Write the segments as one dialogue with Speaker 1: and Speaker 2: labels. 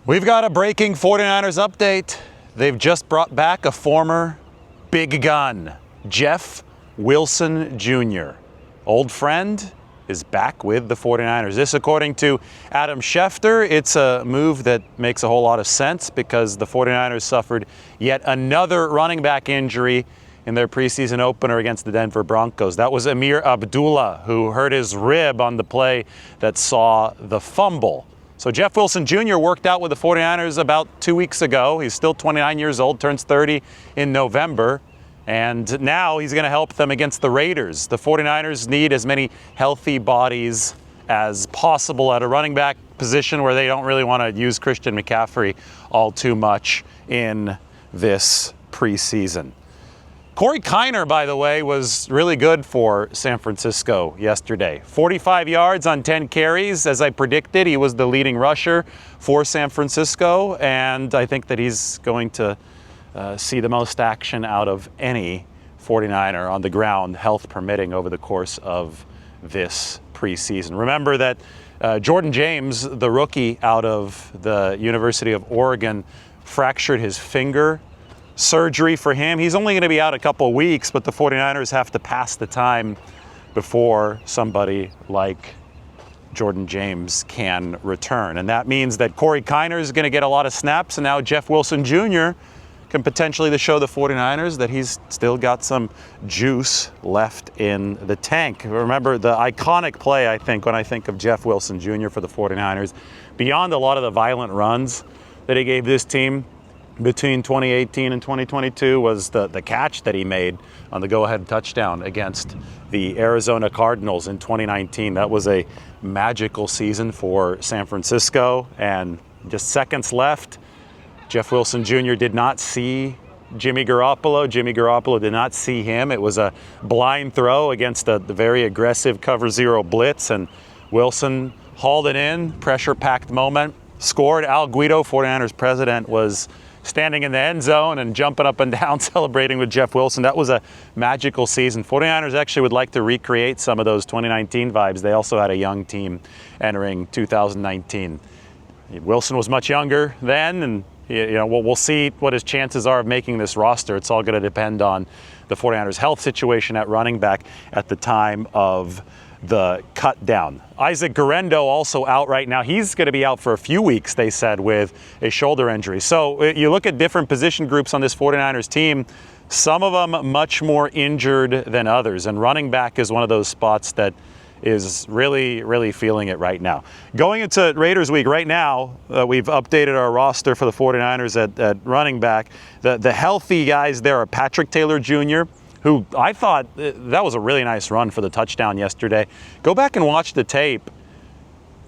Speaker 1: We've got a breaking 49ers update. They've just brought back a former big gun, Jeff Wilson Jr. Old friend is back with the 49ers. This, according to Adam Schefter, it's a move that makes a whole lot of sense because the 49ers suffered yet another running back injury in their preseason opener against the Denver Broncos. That was Amir Abdullah, who hurt his rib on the play that saw the fumble. So Jeff Wilson Jr. worked out with the 49ers about 2 weeks ago. He's still 29 years old, turns 30 in November. And now he's going to help them against the Raiders. The 49ers need as many healthy bodies as possible at a running back position where they don't really want to use Christian McCaffrey all too much in this preseason. Corey Kiner, by the way, was really good for San Francisco yesterday. 45 yards on 10 carries. As I predicted, he was the leading rusher for San Francisco, and I think that he's going to see the most action out of any 49er on the ground, health permitting, over the course of this preseason. Remember that Jordan James, the rookie out of the University of Oregon, fractured his finger. Surgery for him. He's only going to be out a couple of weeks, but the 49ers have to pass the time before somebody like Jordan James can return. And that means that Corey Kiner is going to get a lot of snaps, and now Jeff Wilson Jr. can potentially show the 49ers that he's still got some juice left in the tank. Remember the iconic play, I think, when I think of Jeff Wilson Jr. for the 49ers, beyond a lot of the violent runs that he gave this team between 2018 and 2022, was the catch that he made on the go-ahead touchdown against the Arizona Cardinals in 2019. That was a magical season for San Francisco, and just seconds left. Jeff Wilson Jr. did not see Jimmy Garoppolo. Jimmy Garoppolo did not see him. It was a blind throw against the very aggressive cover zero blitz, and Wilson hauled it in, pressure-packed moment, scored. Al Guido, 49ers president, was standing in the end zone and jumping up and down, celebrating with Jeff Wilson. That was a magical season. 49ers actually would like to recreate some of those 2019 vibes. They also had a young team entering 2019. Wilson was much younger then, and we'll see what his chances are of making this roster. It's all going to depend on the 49ers' health situation at running back at the time of the cut down. Isaac Guerendo also out right now. He's going to be out for a few weeks, they said, with a shoulder injury. So you look at different position groups on this 49ers team, some of them much more injured than others. And running back is one of those spots that is really, really feeling it right now. Going into Raiders week right now, we've updated our roster for the 49ers at running back. The healthy guys there are Patrick Taylor Jr., who I thought that was a really nice run for the touchdown yesterday. Go back and watch the tape.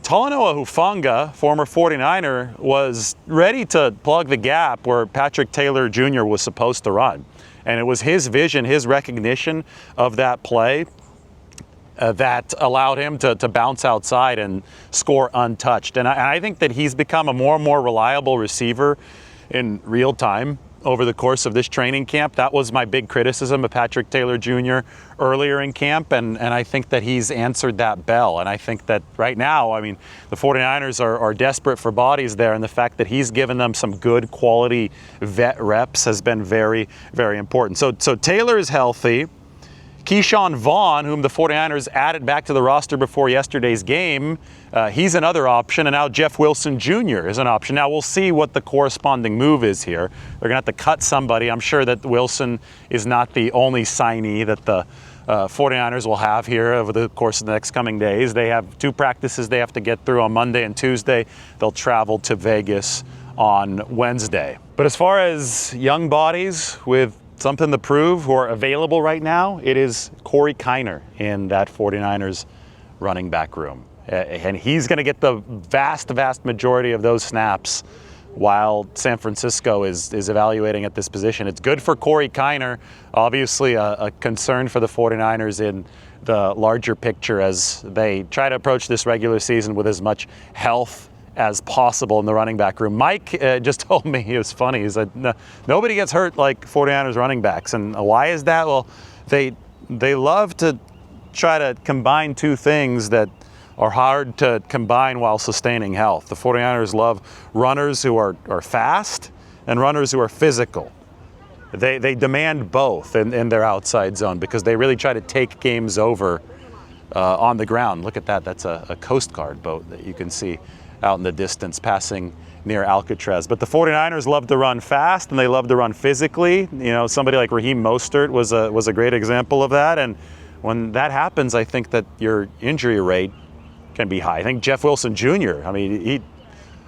Speaker 1: Talanoa Hufanga, former 49er, was ready to plug the gap where Patrick Taylor Jr. was supposed to run. And it was his vision, his recognition of that play that allowed him to bounce outside and score untouched. And I think that he's become a more and more reliable receiver in real time over the course of this training camp. That was my big criticism of Patrick Taylor Jr. earlier in camp, and I think that he's answered that bell. And I think that right now, the 49ers are desperate for bodies there, and the fact that he's given them some good quality vet reps has been very, very important. So Taylor is healthy. Keyshawn Vaughn, whom the 49ers added back to the roster before yesterday's game, he's another option, and now Jeff Wilson Jr. is an option. Now we'll see what the corresponding move is here. They're going to have to cut somebody. I'm sure that Wilson is not the only signee that the 49ers will have here over the course of the next coming days. They have 2 practices they have to get through on Monday and Tuesday. They'll travel to Vegas on Wednesday. But as far as young bodies with something to prove who are available right now, it is Corey Kiner in that 49ers running back room. And he's going to get the vast majority of those snaps while San Francisco is evaluating at this position. It's good for Corey Kiner, obviously a concern for the 49ers in the larger picture as they try to approach this regular season with as much health as possible in the running back room. Mike just told me, it was funny, he said, nobody gets hurt like 49ers running backs. And why is that? Well, they love to try to combine two things that are hard to combine while sustaining health. The 49ers love runners who are fast and runners who are physical. They demand both in their outside zone because they really try to take games over on the ground. Look at that. That's a Coast Guard boat that you can see out in the distance passing near Alcatraz. But the 49ers love to run fast and they love to run physically. You know, somebody like Raheem Mostert was a great example of that. And when that happens, I think that your injury rate can be high. I think Jeff Wilson Jr., I mean, he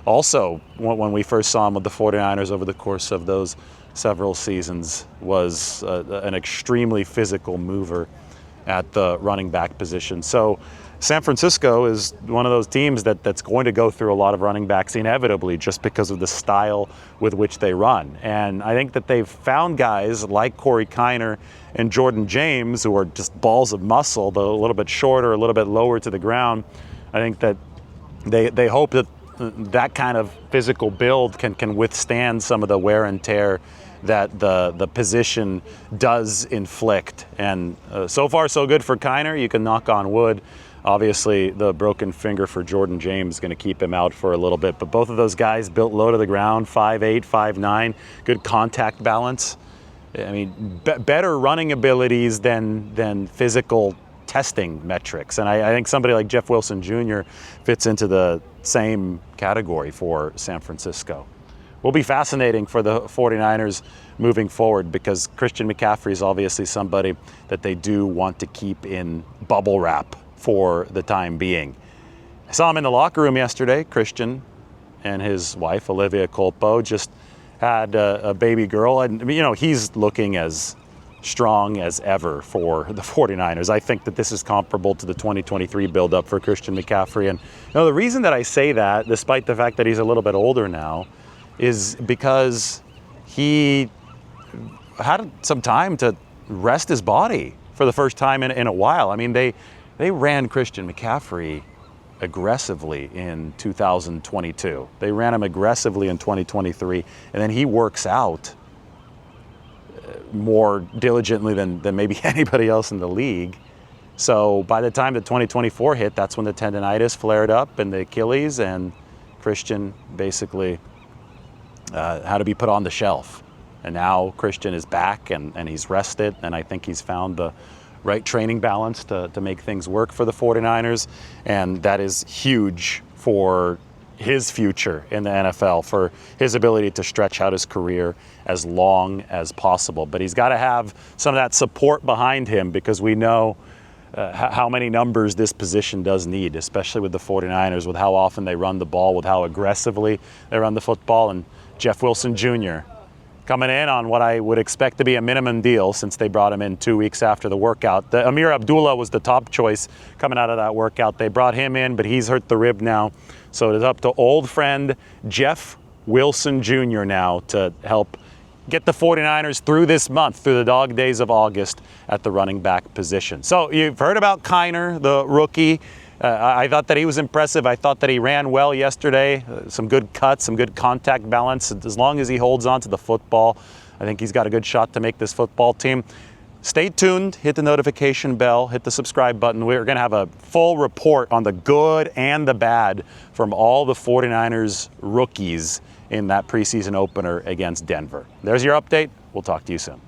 Speaker 1: also, when we first saw him with the 49ers over the course of those several seasons, was an extremely physical mover at the running back position. So San Francisco is one of those teams that's going to go through a lot of running backs inevitably just because of the style with which they run. And I think that they've found guys like Corey Kiner and Jordan James who are just balls of muscle, though a little bit shorter, a little bit lower to the ground. I think that they hope that that kind of physical build can withstand some of the wear and tear that the position does inflict. And so far so good for Kiner. You can knock on wood. Obviously, the broken finger for Jordan James is going to keep him out for a little bit. But both of those guys built low to the ground, 5'8", 5'9", good contact balance. I mean, better running abilities than physical testing metrics. And I think somebody like Jeff Wilson Jr. fits into the same category for San Francisco. Will be fascinating for the 49ers moving forward because Christian McCaffrey is obviously somebody that they do want to keep in bubble wrap for the time being. I saw him in the locker room yesterday. Christian and his wife, Olivia Colpo, just had a baby girl. And, you know, he's looking as strong as ever for the 49ers. I think that this is comparable to the 2023 buildup for Christian McCaffrey. And you know, the reason that I say that, despite the fact that he's a little bit older now, is because he had some time to rest his body for the first time in a while. I mean, they ran Christian McCaffrey aggressively in 2022. They ran him aggressively in 2023, and then he works out more diligently than maybe anybody else in the league. So by the time the 2024 hit, that's when the tendonitis flared up and the Achilles, and Christian basically had to be put on the shelf. And now Christian is back and he's rested, and I think he's found the right training balance to make things work for the 49ers, and that is huge for his future in the NFL, for his ability to stretch out his career as long as possible. But he's got to have some of that support behind him because we know how many numbers this position does need, especially with the 49ers, with how often they run the ball, with how aggressively they run the football. And Jeff Wilson Jr. coming in on what I would expect to be a minimum deal since they brought him in 2 weeks after the workout. Amir Abdullah was the top choice coming out of that workout. They brought him in, but he's hurt the rib now. So it is up to old friend Jeff Wilson Jr. now to help get the 49ers through this month, through the dog days of August at the running back position. So you've heard about Kiner, the rookie. I thought that he was impressive. I thought that he ran well yesterday. Some good cuts, some good contact balance. As long as he holds on to the football, I think he's got a good shot to make this football team. Stay tuned, hit the notification bell, hit the subscribe button. We're going to have a full report on the good and the bad from all the 49ers rookies in that preseason opener against Denver. There's your update. We'll talk to you soon.